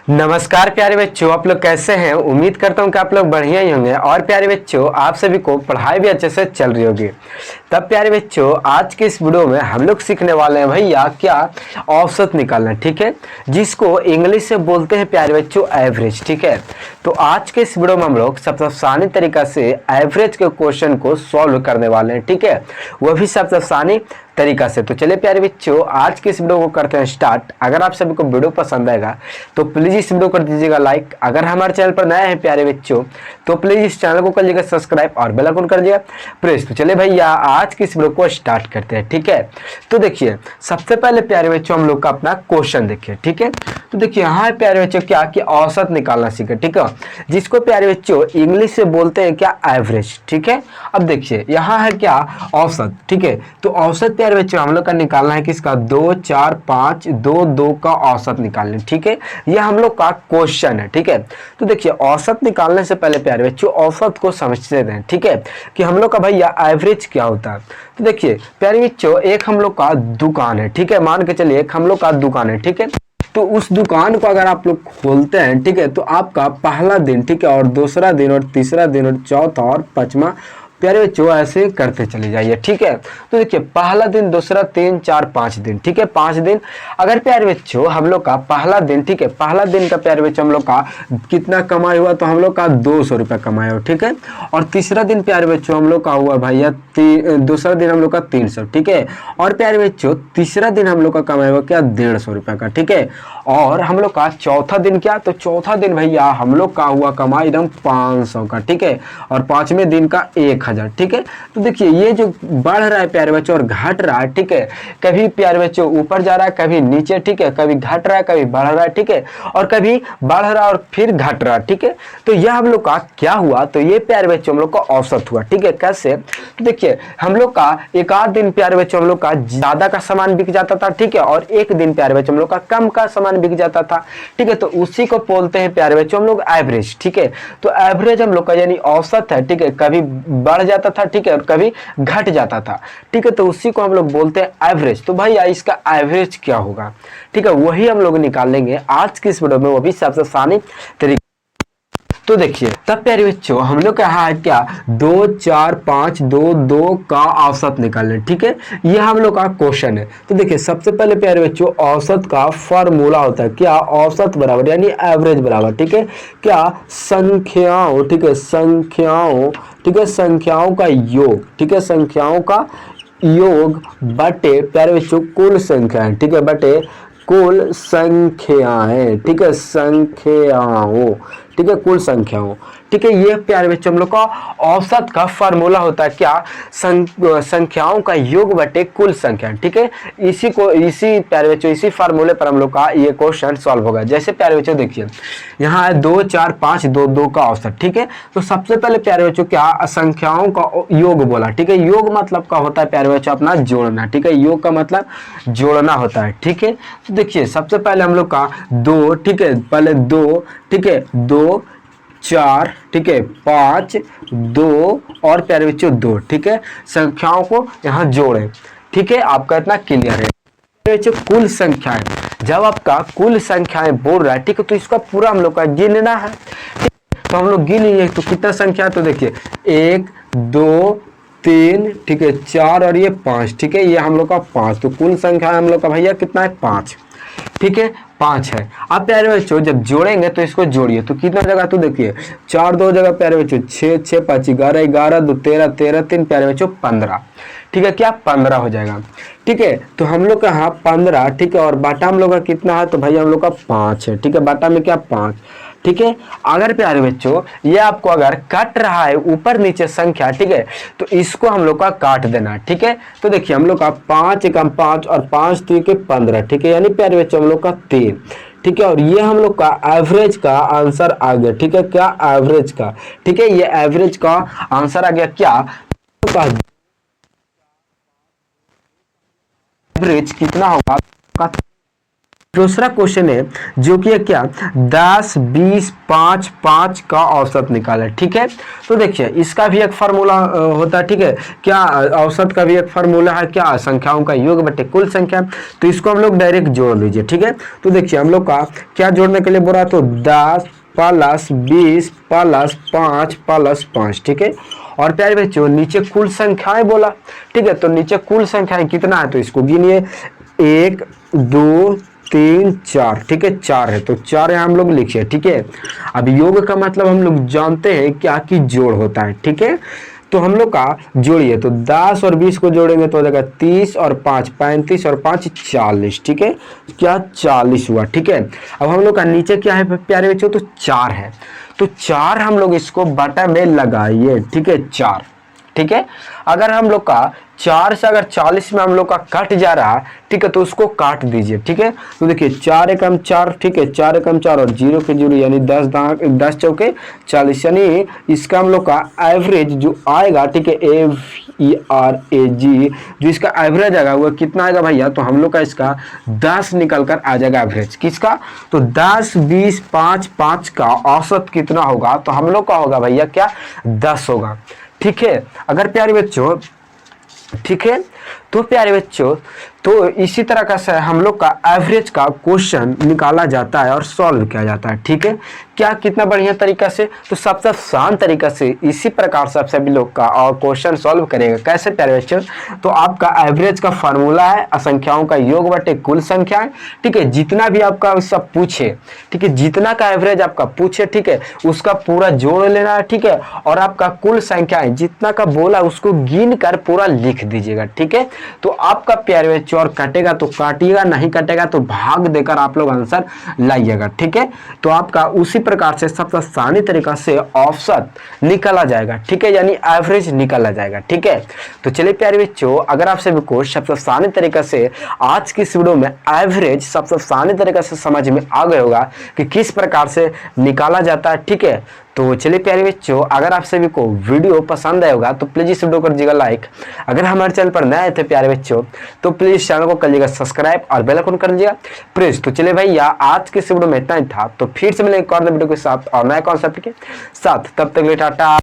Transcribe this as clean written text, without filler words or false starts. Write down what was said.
नमस्कार प्यारे बच्चों, आप लोग कैसे हैं। उम्मीद करता हूं कि आप लोग बढ़िया ही होंगे। और प्यारे बच्चों, आप सभी को पढ़ाई भी अच्छे से चल रही होगी। तब प्यारे बच्चों, आज के इस वीडियो में हम लोग सीखने वाले हैं भैया क्या औसत निकालना, ठीक है, जिसको इंग्लिश से बोलते हैं प्यारे बच्चों एवरेज, ठीक है। तो आज के इस वीडियो में हम लोग सबसे आसानी तरीका से एवरेज के क्वेश्चन को सॉल्व करने वाले हैं, ठीक है, वह भी सबसे आसानी तरीका से। तो चलिए प्यारे बच्चों, आज के इस वीडियो को करते हैं स्टार्ट। अगर आप सभी को वीडियो पसंद आएगा तो प्लीज इस वीडियो कर दीजिएगा लाइक। अगर हमारे चैनल पर नए हैं प्यारे बच्चों तो प्लीज इस चैनल को कर लीजिएगा सब्सक्राइब और बेल आइकन कर दीजिएगा प्रेस। तो चलिए भैया, आज की इस वीडियो को स्टार्ट करते हैं, ठीक है। तो देखिए, सबसे पहले प्यारे बच्चों हम लोग का अपना क्वेश्चन देखिए, ठीक है। तो देखिए यहाँ है प्यारे बच्चों क्या कि औसत निकालना सीखे, ठीक है, जिसको प्यारे बच्चों इंग्लिश से बोलते हैं क्या एवरेज, ठीक है। अब देखिए यहाँ है क्या औसत, ठीक है। तो औसत प्यारे बच्चों हम लोग का निकालना है किसका, 2 4 5 2 2 का औसत निकालना, ठीक है। ये हम लोग का क्वेश्चन है, ठीक है। तो देखिए औसत निकालने से पहले प्यारे बच्चों औसत को समझते हैं, ठीक है, कि हम लोग का भैया एवरेज क्या होता है। तो देखिए प्यारे बच्चों, एक हम लोग का दुकान है, ठीक है, मान के चलिए एक हम लोग का दुकान है, ठीक है। तो उस दुकान को अगर आप लोग खोलते हैं, ठीक है, तो आपका पहला दिन, ठीक है, और दूसरा दिन और तीसरा दिन और चौथा और पांचवा प्यारे बच्चों ऐसे करते चले जाइए, ठीक है। तो देखिए पहला दिन, दूसरा, 3 4 5 दिन, ठीक है, 5 दिन। अगर प्यारे बच्चों हम लोग का पहला दिन, ठीक है, पहला दिन का प्यारे बच्चों हम लोग का कितना कमाई हुआ, तो हम लोग का 200 रुपया कमाया हो, ठीक है। और तीसरा दिन प्यारे बच्चों हम लोग का हुआ भैया दूसरा दिन हम लोग का 300, ठीक है। और प्यारे बच्चों तीसरा दिन हम लोग का कमाया हुआ क्या, 150 रुपया का, ठीक है। और हम लोग का चौथा दिन क्या, तो चौथा दिन भैया हम लोग का हुआ कमाई एकदम 500 का, ठीक है। और पांचवें दिन का 1000, ठीक है। तो देखिए ये जो बढ़ रहा है प्यारे बच्चों और घट रहा है, ठीक है, कभी प्यारे बच्चों ऊपर जा रहा है, कभी नीचे, ठीक है, कभी घट रहा है, कभी बढ़ रहा है, ठीक है, और कभी बढ़ रहा है और फिर घट रहा है, ठीक है। तो यह हम लोग का क्या हुआ, तो ये प्यारे बच्चों हम लोग का औसत हुआ, ठीक है। कैसे, तो देखिए हम लोग का एक आध दिन प्यारे बच्चों हम लोग का ज्यादा का सामान बिक जाता था, ठीक है, और एक दिन प्यारे बच्चों हम लोग का कम का सामान बिक जाता था, ठीक है। तो उसी को बोलते हैं प्यारे बच्चों हम लोग एवरेज, ठीक है। तो एवरेज हम लोग का यानी औसत है, ठीक है, कभी बढ़ जाता था, ठीक है, और कभी घट जाता था, ठीक है। तो उसी को हम लोग बोलते हैं एवरेज। तो भैया इसका एवरेज क्या होगा, ठीक है, वही हम लोग निकाल लेंगे आज की इस वीडियो में, वो भी सबसे आसानी तरीके। तो देखिए तब प्यारे बच्चों हम लोग कहा है क्या, 2 4 5 2 2 का औसत निकालने, ठीक है। ये हम लोग का क्वेश्चन है। तो देखिए सबसे पहले प्यारे बच्चों औसत का फॉर्मूला होता है क्या, औसत बराबर यानी एवरेज बराबर, ठीक है, क्या, संख्याओं, ठीक है, संख्याओं, ठीक है, संख्याओं का योग, ठीक है, संख्याओं का योग बटे प्यारे बच्चों कुल संख्याएं, ठीक है, बटे कुल संख्याएं, ठीक है, संख्याओं, ठीक है, कुल संख्याओं, ठीक है। ये प्यारे बच्चों हम लोग का औसत का फार्मूला होता है क्या, संख्याओं का योग बटे कुल संख्या, ठीक है। इसी प्यारे बच्चों इसी फार्मूले पर हम लोग का ये क्वेश्चन सॉल्व होगा। जैसे प्यारे बच्चों देखिए यहाँ है 2 4 5 2 2 का औसत, ठीक है। तो सबसे पहले प्यारे बच्चों क्या, संख्याओं का योग बोला, ठीक है। योग मतलब का होता है प्यारे बच्चों अपना जोड़ना, ठीक है, योग का मतलब जोड़ना होता है, ठीक है। तो देखिए सबसे पहले हम लोग का 2, ठीक है, पहले 2, ठीक है, 2 4, ठीक है, 5 2 और प्यारे बच्चों 2, ठीक है, संख्याओं को यहाँ जोड़े, ठीक है। आपका इतना क्लियर है प्यारे बच्चों। कुल संख्याएं, जब आपका कुल संख्याएं बोल रहा है, ठीक है, तो इसका पूरा हम लोग का गिनना है, तो हम लोग गिनेंगे तो कितना संख्या है, तो देखिए 1 2 3, ठीक है, 4 और ये 5, ठीक है, ये हम लोग का 5। तो कुल संख्या हम लोग का भैया कितना है, 5, ठीक है, 5 है। अब प्यारे बच्चों जब जोड़ेंगे तो इसको जोड़िए तो कितना जगह, तो देखिए 4 2 जगह प्यारे बच्चों 6 6 5 11 11 2 13 13 3 प्यारे बच्चों 15, ठीक है, क्या 15 हो जाएगा, ठीक है। तो हम लोग का यहाँ 15, ठीक है, और बाटा हम लोग का कितना है, तो भैया हम लोग का 5 है, ठीक है, बाटा में क्या 5, ठीक है। अगर प्यारे बच्चों ये आपको अगर कट रहा है ऊपर नीचे संख्या, ठीक है, तो इसको हम लोग का काट देना, ठीक है। तो देखिए हम लोग का 5 एकम 5 और 5 3 के 15, ठीक है, यानी प्यारे बच्चों हम लोग का 3, ठीक है। और ये हम लोग का एवरेज का आंसर आ गया, ठीक है, क्या एवरेज का, ठीक है, ये एवरेज का आंसर आ गया क्या, एवरेज कितना होगा, दूसरा क्वेश्चन है जो कि है क्या 10, 20, 5, 5 का औसत निकाले। ठीक है, तो देखिए इसका भी एक फार्मूला होता है। ठीक है, क्या औसत का भी एक फार्मूला है, क्या संख्याओं का योग बटे कुल संख्या। तो इसको हम लोग डायरेक्ट जोड़ लीजिए। ठीक है, तो देखिए हम लोग का क्या जोड़ने के लिए बोला, तो 10 प्लस 20 प्लस 5 प्लस 5। ठीक है, और प्यारे बच्चों नीचे कुल संख्याएं बोला। ठीक है, तो नीचे कुल संख्याएं कितना है, तो इसको गिनिए 1, 2, 3, 4। ठीक है, 4 है, तो 4 यहाँ हम लोग लिखिए। ठीक है, अब योग का मतलब हम लोग जानते हैं क्या कि जोड़ होता है। ठीक है, तो हम लोग का जोड़िए, तो 10 और 20 को जोड़ेंगे तो हो जाएगा 30 और 5 35 और 5 40। ठीक है, क्या 40 हुआ। ठीक है, अब हम लोग का नीचे क्या है प्यारे बच्चों, तो 4 है, तो 4 हम लोग इसको बटा में लगाइए। ठीक है, 4। ठीक है, अगर हम लोग का 4 से अगर 40 में हम लोग का कट जा रहा है, ठीक है, तो उसको काट दीजिए। ठीक है, तो देखिए 4 एकम 4। ठीक है, 4 एकम 4 और 0 के 0 यानी 10 चौके 40, यानी इसका हम लोग का एवरेज जो आएगा, ठीक है, AVERAG जो इसका एवरेज आएगा वो कितना आएगा भैया, तो हम लोग का इसका 10 निकल कर आ जाएगा एवरेज। किसका, तो 10, 20, 5, 5 का औसत कितना होगा, तो हम लोग का होगा भैया क्या 10 होगा। ठीक है, अगर प्यारे बच्चों, ठीक है, तो प्यारे बच्चों तो इसी तरह का से हम लोग का एवरेज का क्वेश्चन निकाला जाता है और सॉल्व किया जाता है। ठीक है, क्या कितना बढ़िया तरीका से, तो सबसे आसान तरीका से इसी प्रकार से आप सभी लोग का और क्वेश्चन सॉल्व करेंगे। कैसे प्यारे बच्चों, तो आपका एवरेज का फार्मूला है असंख्याओं का योग बटे कुल संख्याएं। ठीक है, जितना भी आपका सब पूछे, ठीक है, जितना का एवरेज आपका पूछे, ठीक है, उसका पूरा जोड़ लेना है। ठीक है, और आपका कुल संख्याएं जितना का बोला उसको गिन कर पूरा लिख दीजिएगा। ठीक है, तो आपका प्यारे बच्चों और कटेगा तो काटिएगा, नहीं कटेगा तो भाग देकर आप लोग आंसर लाइएगा। ठीक है, तो आपका उसी प्रकार से सबसे आसानी तरीका से औसत निकाला जाएगा। ठीक है, यानी एवरेज निकाला जाएगा। ठीक है, तो चलिए प्यारे बच्चों, अगर आप सभी को सबसे आसानी तरीका से आज की इस वीडियो में एवरेज सबसे आसानी तरीका से समझ में आ गया होगा कि किस प्रकार से निकाला जाता है। ठीक है, तो चलिए प्यारे बच्चों, अगर आप सभी को वीडियो पसंद आया होगा तो प्लीज इस वीडियो को करिएगा लाइक। अगर हमारे चैनल पर नए थे प्यारे बच्चों तो प्लीज चैनल को करिएगा सब्सक्राइब और बेल आइकन कर लीजिएगा प्रेस। तो चलिए भैया आज के इस वीडियो में इतना ही था, तो फिर से मिलेंगे एक और नए वीडियो के साथ और नए कॉन्सेप्ट के साथ। तब तक के लिए टाटा।